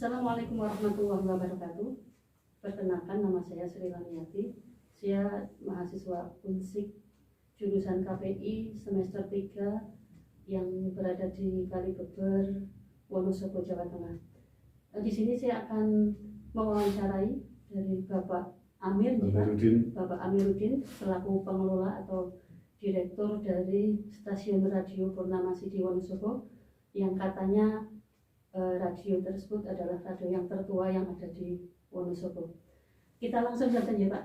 Assalamualaikum warahmatullahi wabarakatuh. Perkenalkan, nama saya Sri Lamiati. Saya mahasiswa Unsik jurusan KPI semester 3 yang berada di Kalibeber, Wonosobo, Jawa Tengah. Di sini saya akan mewawancarai dari Bapak Amiruddin selaku pengelola atau direktur dari stasiun radio Purnama Sidi Wonosobo, yang katanya radio tersebut adalah radio yang tertua yang ada di Wonosobo. Kita langsung saja ya Pak.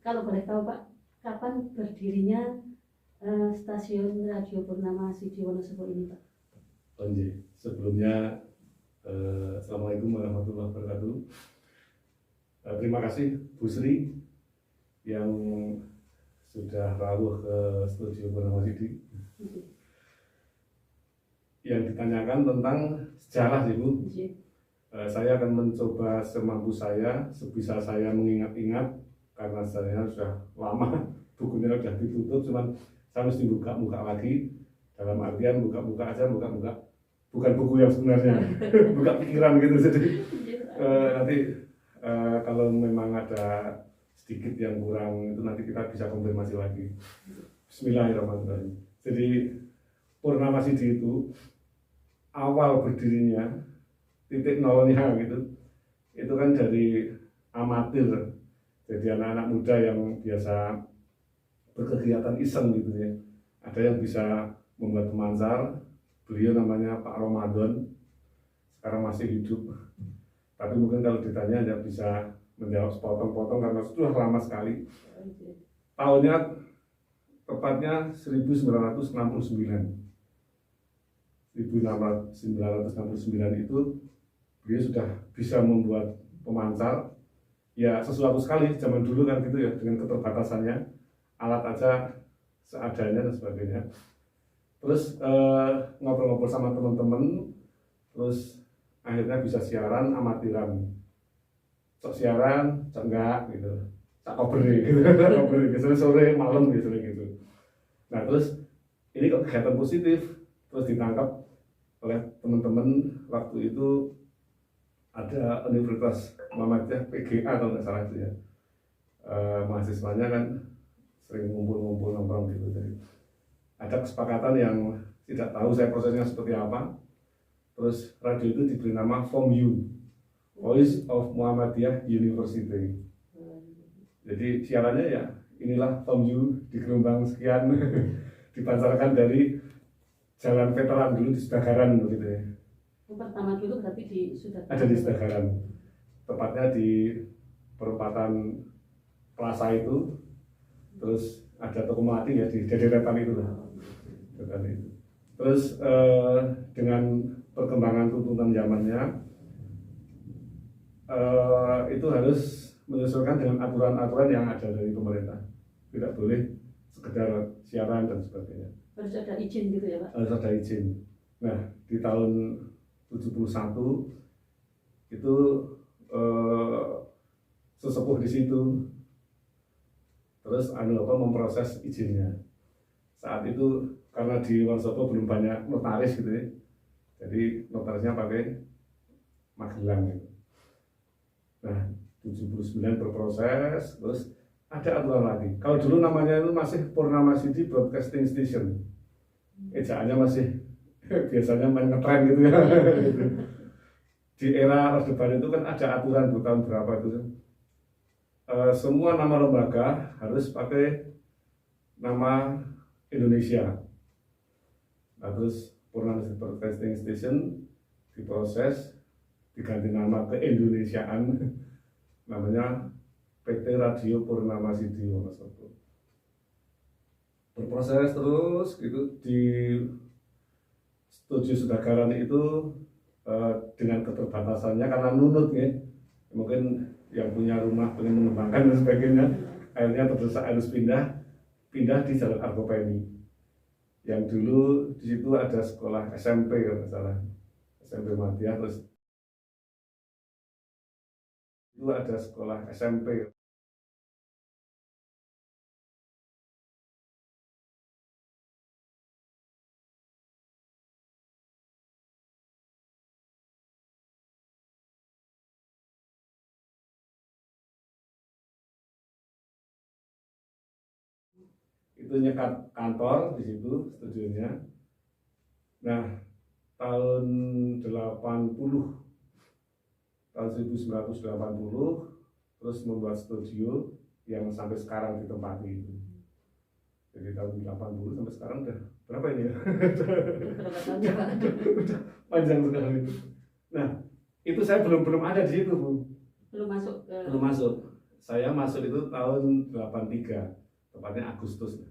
Kalau boleh tahu Pak, kapan berdirinya stasiun radio Purnama Sidi Wonosobo ini Pak? Sebelumnya Assalamualaikum warahmatullahi wabarakatuh. Terima kasih Bu Sri yang sudah rawuh ke studio Purnama Sidi. Yang ditanyakan tentang sejarah sih Bu. Saya akan mencoba semampu saya, sebisa saya mengingat-ingat, karena saya sudah lama bukunya sudah ditutup, cuman saya mesti buka-buka lagi, dalam artian buka-buka aja, buka-buka bukan buku yang sebenarnya, buka pikiran gitu. Jadi nanti kalau memang ada sedikit yang kurang itu nanti kita bisa konfirmasi lagi. Bismillahirrahmanirrahim. Jadi Purnama Sidi itu awal berdirinya, titik nolnya gitu, itu kan dari amatir, jadi anak-anak muda yang biasa berkegiatan iseng gitu ya. Ada yang bisa membuat pemancar, beliau namanya Pak Ramadan, sekarang masih hidup, tapi mungkin kalau ditanya dia bisa menjawab sepotong-potong karena sudah lama sekali. Tahunnya tepatnya 1969 itu beliau sudah bisa membuat pemancar. Ya sesuatu sekali zaman dulu kan gitu ya, dengan keterbatasannya alat aja seadanya dan sebagainya. Terus ngobrol-ngobrol sama teman-teman, terus akhirnya bisa siaran amatiran. Sok siaran, sok enggak gitu, sok koberi gitu, sore malam gitu. Nah terus ini kok kegiatan positif, terus ditangkap oleh teman-teman. Waktu itu ada Universitas Muhammadiyah PGA kalau nggak salah itu ya, mahasiswanya kan sering ngumpul-ngumpul nongkrong gitu. Jadi ada kesepakatan yang tidak tahu saya prosesnya seperti apa. Terus radio itu diberi nama VOMU, Voice of Muhammadiyah University. Jadi siarannya ya inilah VOMU di gelombang sekian dipancarkan dari Jalan Veteran dulu di Sudagaran begitu ya. Pertama dulu berarti ada di Sudagaran, tepatnya di perempatan Plaza itu, terus ada toko Melati ya di deretan itu lah. Terus dengan perkembangan tuntutan zamannya, itu harus menyesuaikan dengan aturan-aturan yang ada dari pemerintah. Tidak boleh sekedar siaran dan sebagainya. Harus ada izin gitu ya Pak? Harus ada izin. Nah di tahun 71 itu sesepuh di situ terus memproses izinnya. Saat itu karena di Wonosobo belum banyak notaris gitu ya, jadi notarisnya pakai Magelang gitu. Nah 79 berproses, terus ada aturan lagi. Kalau dulu namanya itu masih Purnama Sidi Broadcasting Station, ejaannya masih biasanya main ngetren gitu ya. Di era Orde Baru itu kan ada aturan tahun berapa itu, semua nama lembaga harus pakai nama Indonesia. Nah terus Purnama Sidi Broadcasting Station diproses, diganti nama ke Indonesiaan, namanya PT Radio Purnama Sidi Wonosobo. Berproses terus gitu di Studio Sudagaran itu, dengan keterbatasannya karena nunut ya, mungkin yang punya rumah pengen mengembangkan dan sebagainya, akhirnya terdesak harus pindah di Jalan Argopeni. Yang dulu di situ ada sekolah SMP kalau nggak salah, SMP Muhammadiyah, terus itu ada sekolah SMP. itu nyekat kantor di situ studionya. Nah, tahun 1980 terus membuat studio yang sampai sekarang ditempati itu. Jadi tahun 80 sampai sekarang udah berapa ini ya? Berapa tahun ya Pak? Udah panjang sekali. Nah, itu saya belum ada di situ, Bu. Belum masuk ke... Belum masuk. Saya masuk itu tahun 83, tepatnya Agustus.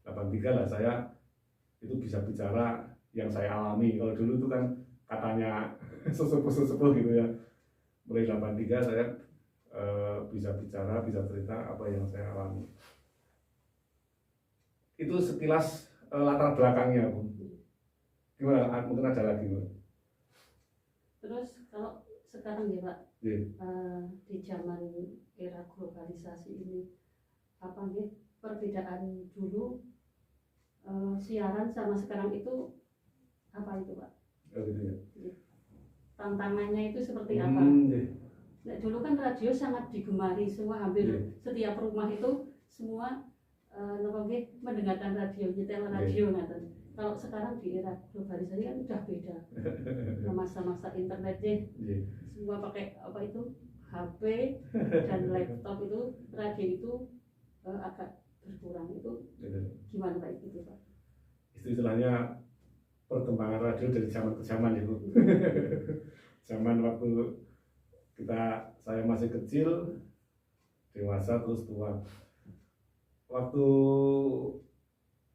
83 lah saya itu bisa bicara yang saya alami. Kalau dulu itu kan katanya sesepuh gitu ya. Mulai 83 saya bisa bicara, bisa cerita apa yang saya alami. Itu sekilas latar belakangnya, Bu. Gimana? Mungkin ada lagi, Bu. Terus kalau sekarang ya Pak, di zaman era globalisasi ini, apa nih perbedaan dulu siaran sama sekarang itu apa itu Pak? Oh, gitu ya. Tantangannya itu seperti apa? Nah, dulu kan radio sangat digemari, semua hampir setiap rumah itu semua mendengarkan radio, nyetel radio ngaten. Kalau sekarang di era globalisasi kan udah beda. Masa-masa internet semua pakai apa itu HP dan laptop, itu radio itu agak berkurang. Itu gimana Pak itu Pak? Istilahnya perkembangan radio dari zaman ke zaman itu. Zaman waktu saya masih kecil, dewasa, terus tua. Waktu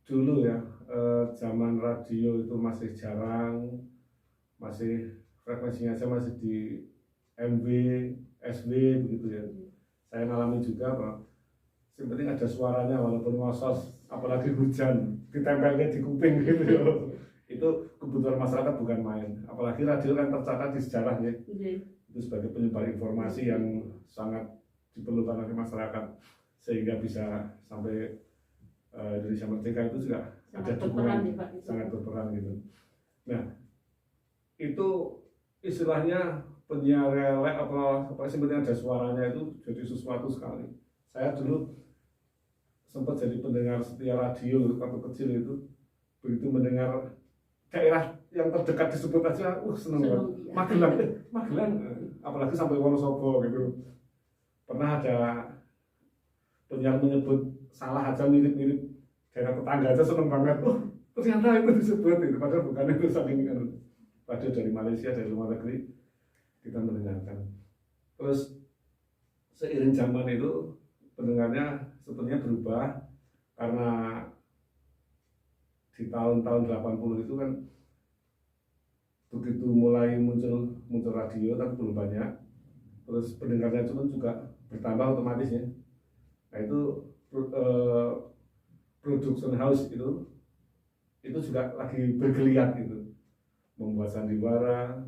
dulu ya, zaman radio itu masih jarang, masih frekuensinya aja masih di MW, SW begitu ya. Saya ngalami juga, Pak. Yang penting ada suaranya walaupun ngos-ngos, apalagi hujan, ditempelnya di kuping gitu ya. Itu kebutuhan masyarakat bukan main. Apalagi radio kan tercatat di sejarah ya. Itu sebagai penyebar informasi yang sangat diperlukan oleh masyarakat, sehingga bisa sampai Indonesia merdeka itu juga ada dukungan, sangat berperan gitu. Nah, itu istilahnya penyiar relay apa sih, penting ada suaranya itu jadi sesuatu sekali. Saya dulu sempat jadi pendengar setia radio waktu kecil itu, begitu mendengar daerah yang terdekat disebut aja, seneng banget. Magelang, apalagi sampai Wonosobo gitu. Pernah ada penyiar menyebut salah aja, mirip-mirip daerah tetangga aja seneng banget. Ternyata itu disebut itu, padahal bukan itu, saking kan. Padahal dari Malaysia, dari luar negeri kita mendengarkan. Terus seiring zaman itu pendengarnya sepertinya berubah, karena di tahun-tahun 80 itu kan begitu mulai muncul radio tapi belum banyak, terus pendengarnya juga bertambah otomatis ya. Nah itu production house itu juga lagi bergeliat gitu, membuat sandiwara,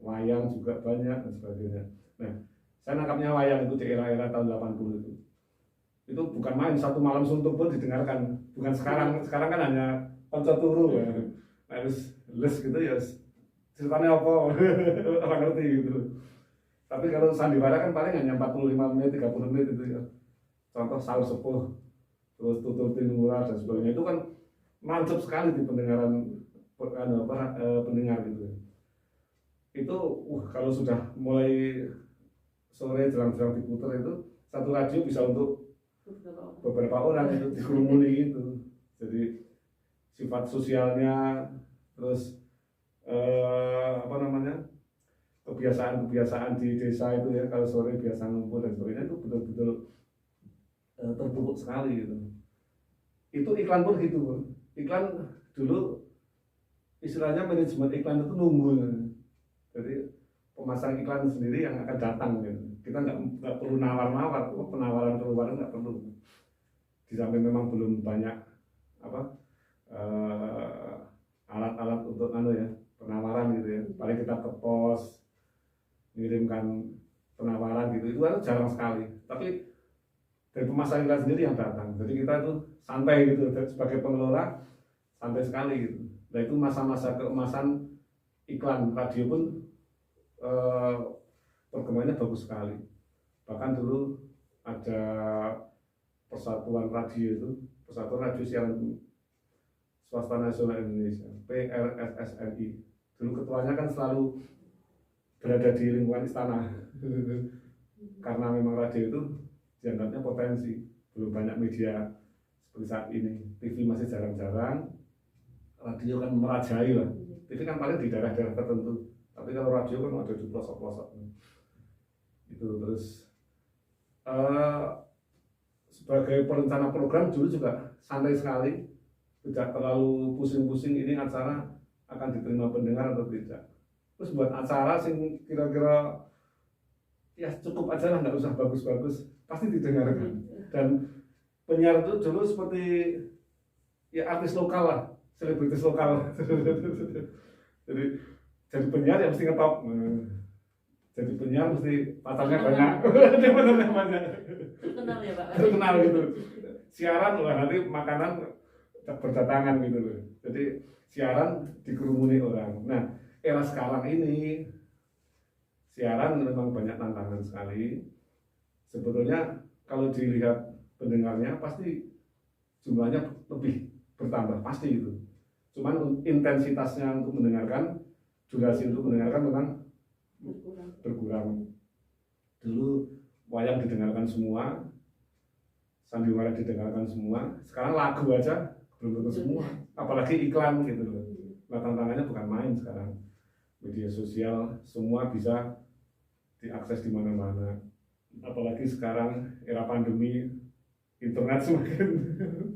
wayang juga banyak dan sebagainya. Nah, saya nangkapnya wayang itu di era-era tahun 80 itu. Itu bukan main, satu malam suntuk pun didengarkan. Bukan sekarang kan hanya konco turu ya. Harus les gitu ya. Ceritanya apa? Orang ngerti gitu. Tapi kalau sandiwara kan paling hanya 45 menit, 30 menit itu ya. Contoh sahur sepuh, terus tutur tinura dan sebagainya, itu kan mantap sekali di pendengaran pendengar gitu. Itu kalau sudah mulai sore jelang-jelang diputar itu, satu radio bisa untuk beberapa orang itu dikerumuni gitu. Jadi sifat sosialnya, terus kebiasaan di desa itu ya, kalau sore biasa ngumpul dan sebagainya, itu betul-betul terpupuk sekali gitu. Itu iklan pun gitu. Iklan dulu istilahnya manajemen iklan itu nunggu. Jadi pemasang iklan sendiri yang akan datang gitu. Kita nggak perlu nawar-nawar, penawaran keluar nggak perlu. Di samping memang belum banyak alat-alat untuk penawaran gitu ya. Paling kita ke pos mengirimkan penawaran gitu, itu kan jarang sekali. Tapi dari pemasang iklan sendiri yang datang. Jadi kita itu santai gitu, sebagai pengelola santai sekali gitu. Nah itu masa-masa keemasan iklan radio pun perkembangannya bagus sekali. Bahkan dulu ada persatuan radio itu Persatuan Radio Siaran Swasta Nasional Indonesia, PRSSNI. Dulu ketuanya kan selalu berada di lingkungan istana. Karena memang radio itu dianggapnya potensi, belum banyak media seperti saat ini. TV masih jarang-jarang, radio kan merajai lah. TV kan paling di daerah-daerah tertentu, tapi kalau radio kan ada di pelosok-pelosok. Itu terus sebagai perencana program dulu juga santai sekali, tidak terlalu pusing-pusing ini acara akan diterima pendengar atau tidak. Terus buat acara sing kira-kira ya cukup aja lah, nggak usah bagus-bagus, pasti didengarkan. Dan penyiar itu dulu seperti ya artis lokal lah, selebritis lokal. jadi penyiar ya mesti ngetop. Jadi penyiar mesti pacarnya banyak. Pacarnya banyak. Terkenal ya Pak. Terkenal gitu. Siaran lah nanti makanan berdatangan gitu loh. Jadi siaran dikerumuni orang. Nah, era sekarang ini siaran memang banyak tantangan sekali. Sebetulnya kalau dilihat pendengarnya pasti jumlahnya lebih bertambah, pasti itu. Cuman intensitasnya untuk mendengarkan, durasi untuk mendengarkan memang berkurang. Dulu wayang didengarkan semua, sandiwara didengarkan semua, sekarang lagu aja belum tentu semua, apalagi iklan gitu loh. Nah, tantangannya bukan main sekarang. Media sosial semua bisa diakses di mana-mana. Apalagi sekarang era pandemi, internet semakin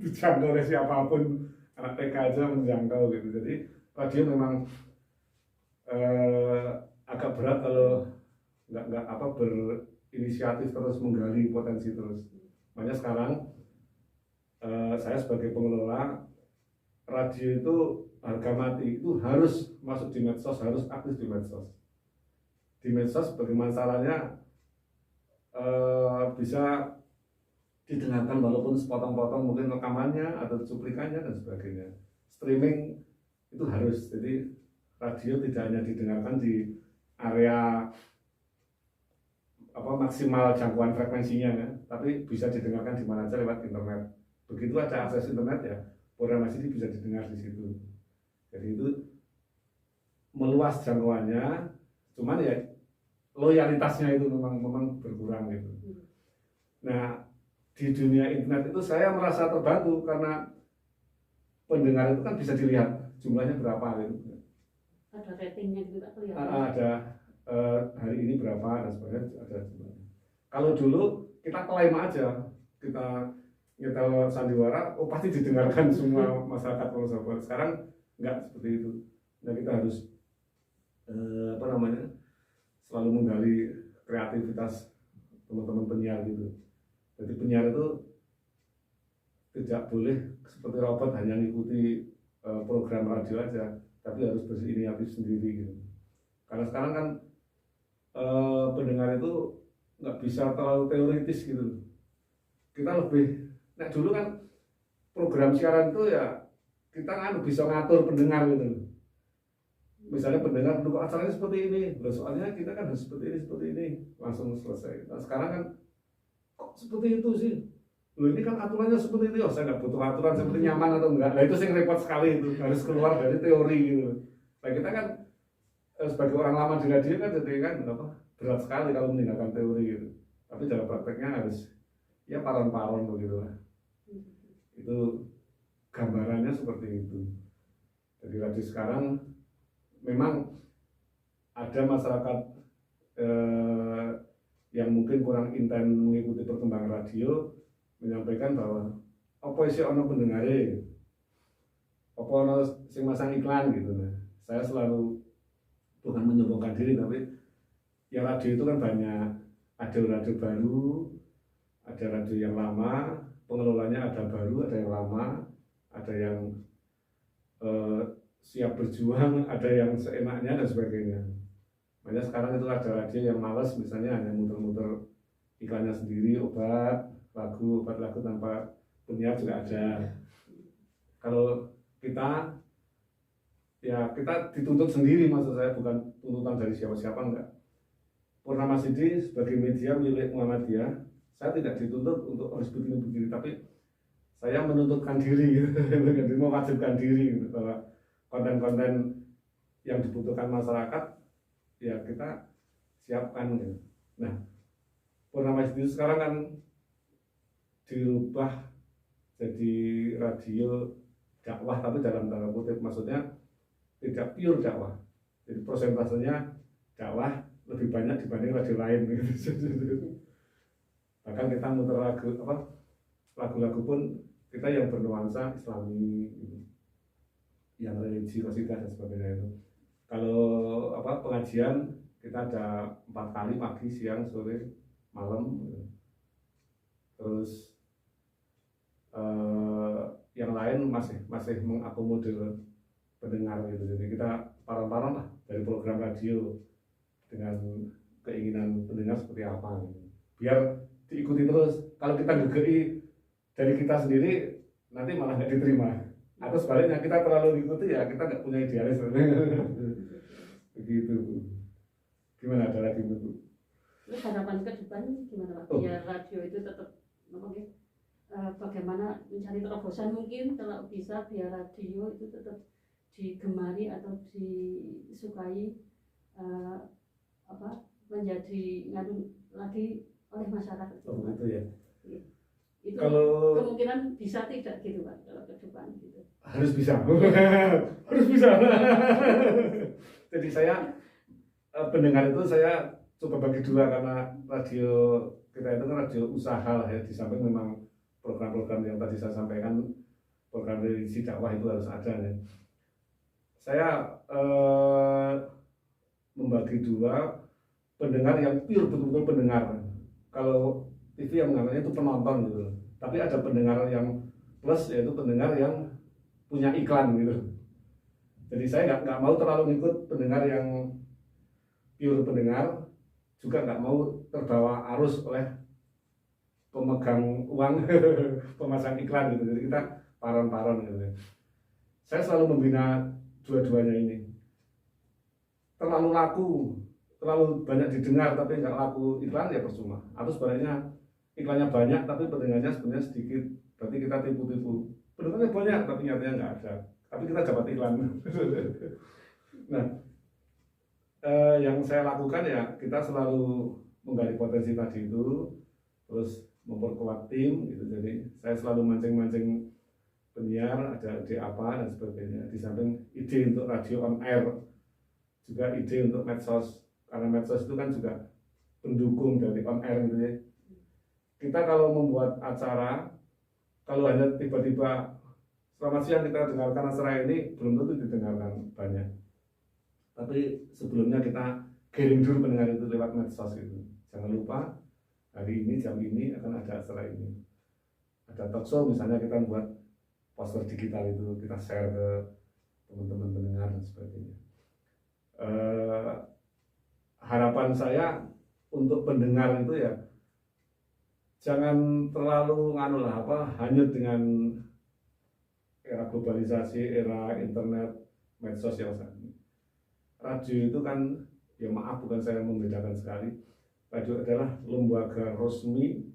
dijangkau oleh siapapun, anak TK aja menjangkau gitu. Jadi radio memang agak berat kalau nggak berinisiatif terus menggali potensi terus. Makanya sekarang saya sebagai pengelola radio itu harga mati, itu harus masuk di medsos, harus aktif di medsos. Di medsos bagaimana caranya bisa didengarkan walaupun sepotong-potong mungkin rekamannya atau cuplikannya dan sebagainya. Streaming itu harus, jadi radio tidak hanya didengarkan di area maksimal jangkauan frekuensinya ya, tapi bisa didengarkan di mana aja lewat internet. Begitu ada akses internet ya, program ini bisa didengar di situ. Jadi itu meluas jangkauannya, cuman ya loyalitasnya itu memang berkurang gitu. Nah, di dunia internet itu saya merasa terbantu karena pendengar itu kan bisa dilihat jumlahnya berapa gitu. Ada ratingnya juga kelihatan. Ada hari ini berapa dan sebagainya, ada jumlahnya. Kalau dulu kita klaim aja, kita nyetel sandiwara, oh pasti didengarkan semua masyarakat Wonosobo. Sekarang enggak seperti itu. Nah, kita harus selalu menggali kreativitas teman-teman penyiar gitu. Jadi penyiar itu tidak boleh seperti robot hanya mengikuti program radio aja, tapi harus berinisiatif sendiri gitu. Karena sekarang kan pendengar itu nggak bisa terlalu teoritis gitu. Kita lebih, nah dulu kan program siaran itu ya kita kan bisa ngatur pendengar gitu. Misalnya pendengar untuk acaranya seperti ini, soalnya kita kan harus seperti ini, langsung selesai. Nah sekarang kan kok seperti itu sih? Loh ini kan aturannya seperti itu, saya nggak butuh aturan seperti nyaman atau enggak. Nah itu yang repot sekali itu, harus keluar dari teori gitu. Nah kita kan sebagai orang lama di radio kan jadi kan berat sekali kalau meninggalkan teori gitu. Tapi dalam prakteknya harus ya paron-paron begitu lah. Itu gambarannya seperti itu. Jadi radio sekarang memang ada masyarakat yang mungkin kurang intens mengikuti perkembangan radio, menyampaikan bahwa apa isi ono pendengare, apa ono sing masang iklan gitu. Nah, saya selalu bukan menyombongkan diri, tapi ya radio itu kan banyak, ada radio baru, ada radio yang lama, pengelolanya ada baru, ada yang lama, ada yang siap berjuang, ada yang seenaknya dan sebagainya. Makanya sekarang itu ada radio yang malas, misalnya hanya muter-muter iklannya sendiri, obat lagu tanpa penyiar juga ada. Kalau kita ya kita dituntut sendiri, maksud saya bukan tuntutan dari siapa-siapa, enggak. Purnama Sidi sebagai media milik Muhammadiyah, saya tidak dituntut untuk harus begini-begini, tapi saya menuntutkan diri gitu, mewajibkan diri gitu, bahwa konten-konten yang dibutuhkan masyarakat ya kita siapkan gitu. Nah, Purnama itu sekarang kan dirubah jadi radio dakwah, tapi dalam tanda kutip, maksudnya tidak pure dakwah. Jadi persentasenya dakwah lebih banyak dibanding radio lain gitu. Bahkan kita muter lagu-lagu pun kita yang bernuansa Islami gitu, yang religi, qasidah dan sebagainya itu. Kalau pengajian kita ada 4 kali, pagi, siang, sore, malam gitu. Terus yang lain masih mengakomodir pendengar gitu. Jadi kita paran-paran lah dari program radio dengan keinginan pendengar seperti apa gitu. Biar diikuti terus. Kalau kita gegei dari kita sendiri, nanti malah nggak diterima. Atau sebaliknya, kita terlalu ngikuti, ya kita nggak punya idealis sebenarnya. Begitu Bu. Gimana, ada lagi Bu? Terus harapan ke depan gimana Pak? Biar radio itu tetap bagaimana mencari terobosan, mungkin kalau bisa biar radio itu tetap digemari atau disukai, menjadi lagi oleh masyarakat. Oh gitu ya. Itu kalau kemungkinan bisa tidak gitu Pak kalau ke depan gitu. Harus bisa. Harus bisa. Jadi saya pendengar itu saya coba bagi dua, karena radio kita itu kan radio usaha lah ya, di samping memang program-program yang tadi saya sampaikan, program religi dakwah itu harus ada ya. Saya membagi dua, pendengar yang pure, betul-betul pendengar. Kalau TV yang menganggapnya itu penonton gitu, tapi ada pendengar yang plus, yaitu pendengar yang punya iklan gitu. Jadi saya nggak mau terlalu ngikut pendengar yang pure pendengar, juga nggak mau terbawa arus oleh pemegang uang pemasang iklan gitu. Jadi kita paron-paron gitu. Saya selalu membina dua-duanya ini. Terlalu laku, terlalu banyak didengar tapi nggak laku iklan, ya percuma. Atau sebaliknya, iklannya banyak tapi pendengarnya sebenarnya sedikit, berarti kita tipu-tipu. Pendengarnya banyak tapi nyatanya nggak ada, tapi kita dapat iklan. Nah, yang saya lakukan ya, kita selalu menggali potensi tadi itu, terus memperkuat tim gitu. Jadi saya selalu mancing-mancing penyiar, ada ide apa dan sebagainya. Di samping ide untuk radio on air, juga ide untuk medsos, karena medsos itu kan juga pendukung dari on air gitu ya. Kita kalau membuat acara, kalau hanya tiba-tiba selamat siang kita dengarkan acara ini, belum tentu didengarkan banyak. Tapi sebelumnya kita giring dulu pendengar itu lewat medsos gitu. Jangan lupa hari ini jam ini akan ada acara ini. Ada talk show misalnya, kita buat poster digital itu, kita share ke teman-teman pendengar dan sebagainya. Harapan saya untuk pendengar itu ya, jangan terlalu hanyut dengan era globalisasi, era internet, medsos yang saat ini. Radio itu kan, ya maaf, bukan saya membedakan sekali. Radio adalah lembaga resmi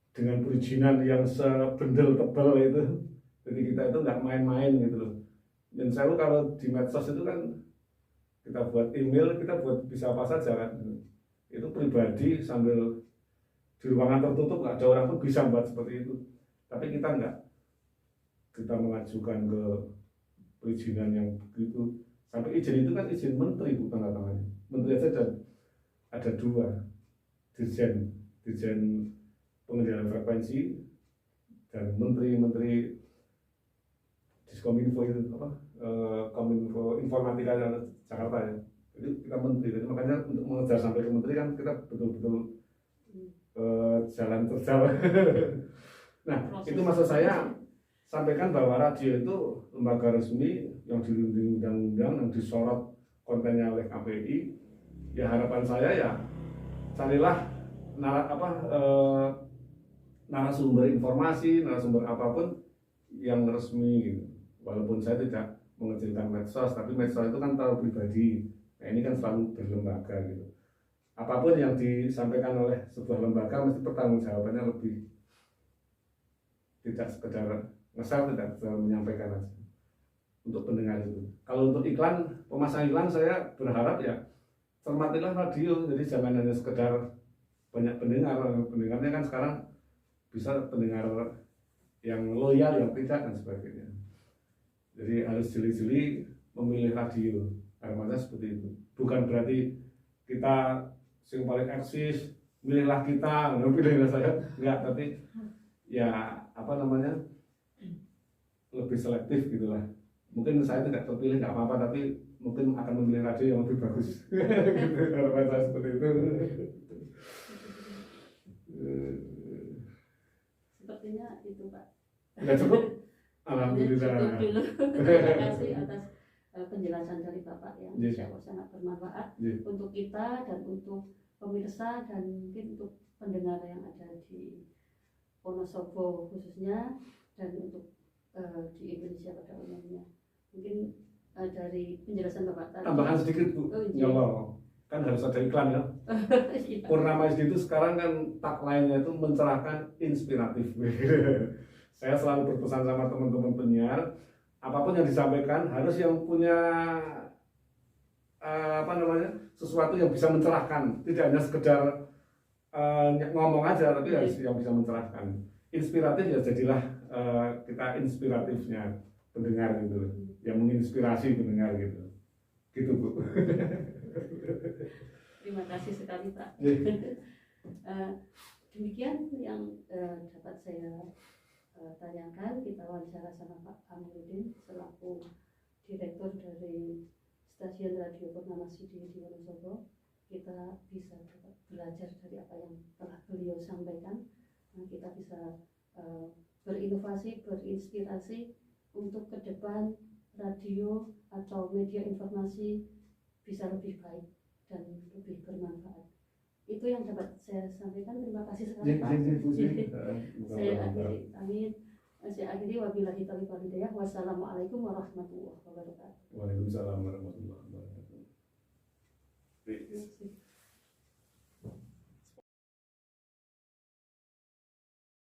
dengan perizinan yang sebendel tebal itu. Jadi kita itu nggak main-main gitu loh. Dan saya kalau di medsos itu kan, kita buat email, kita buat bisa apa saja kan. Itu pribadi, sambil di ruangan tertutup, nggak ada orang pun bisa buat seperti itu. Tapi kita nggak, kita mengajukan ke perizinan yang begitu. Sampai izin itu kan izin menteri, bukan tanda tangannya. Menteri aja ada 2, dirjen pengendalian frekuensi dan menteri Diskominfo itu Kominfo Informatika Jakarta ya. Jadi kita menteri, jadi makanya untuk mengejar sampai ke menteri kan kita betul-betul jalan terjal. Nah, itu maksud saya sampaikan bahwa radio itu lembaga resmi yang dilindungi undang-undang, yang disorot kontennya oleh KPI. Ya harapan saya ya, carilah narasumber informasi, narasumber apapun yang resmi gitu. Walaupun saya tidak mengecilkan medsos, tapi medsos itu kan terlalu pribadi. Nah, ini kan selalu berlembaga gitu. Apapun yang disampaikan oleh sebuah lembaga mesti pertanggungjawabannya lebih tidak sekedar nge-share, tidak sekedar menyampaikan aja untuk pendengar itu. Kalau untuk iklan, pemasangan iklan saya berharap ya cermatilah radio, jadi jangan hanya sekedar banyak pendengar. Pendengarnya kan sekarang bisa pendengar yang loyal, yang tidak, dan sebagainya. Jadi harus jeli-jeli memilih radio, harapannya seperti itu. Bukan berarti kita yang paling eksis, milihlah kita, pilihlah saya, enggak, tapi ya apa namanya, lebih selektif gitulah. Mungkin saya tidak terpilih nggak apa-apa, tapi mungkin akan memilih radio yang lebih bagus. Gitu, harapan saya seperti itu. Sepertinya itu Pak. Sudah cukup? Alhamdulillah. Cukup dulu. Terima kasih atas penjelasan dari Bapak yang Yes. insya Allah sangat bermanfaat Yes. untuk kita dan untuk pemirsa dan mungkin untuk pendengar yang ada di Wonosobo khususnya dan untuk di Indonesia pada umumnya. Mungkin dari penjelasan Bapak tadi. Tambahan sedikit Bu, Oh, iya. nyolong. Kan harus ada iklan ya. Iya. Purnama SD itu sekarang kan tagline-nya itu mencerahkan, inspiratif. Saya selalu berpesan sama teman-teman penyiar, apapun yang disampaikan harus yang punya apa namanya, sesuatu yang bisa mencerahkan, tidak hanya sekedar ngomong aja, tapi harus yang bisa mencerahkan. Inspiratif ya jadilah kita inspiratifnya pendengar gitu, yang menginspirasi pendengar gitu. Gitu Bu. Terima kasih sekali Pak. Demikian yang dapat saya tanyakan. Kita wawancara sama Pak Amiruddin selaku Direktur dari Stasiun Radio Purnama City di Wonosobo. Kita bisa belajar dari apa yang telah beliau sampaikan. Kita bisa berinovasi, berinspirasi untuk ke depan radio atau media informasi bisa lebih baik dan lebih bermanfaat. Itu yang dapat saya sampaikan. Terima kasih sekali Pak. Saya akhiri, amin. Saya akhiri, wabillahi taufiq wal hidayah. Wassalamualaikum warahmatullahi wabarakatuh. Waalaikumsalam warahmatullahi wabarakatuh.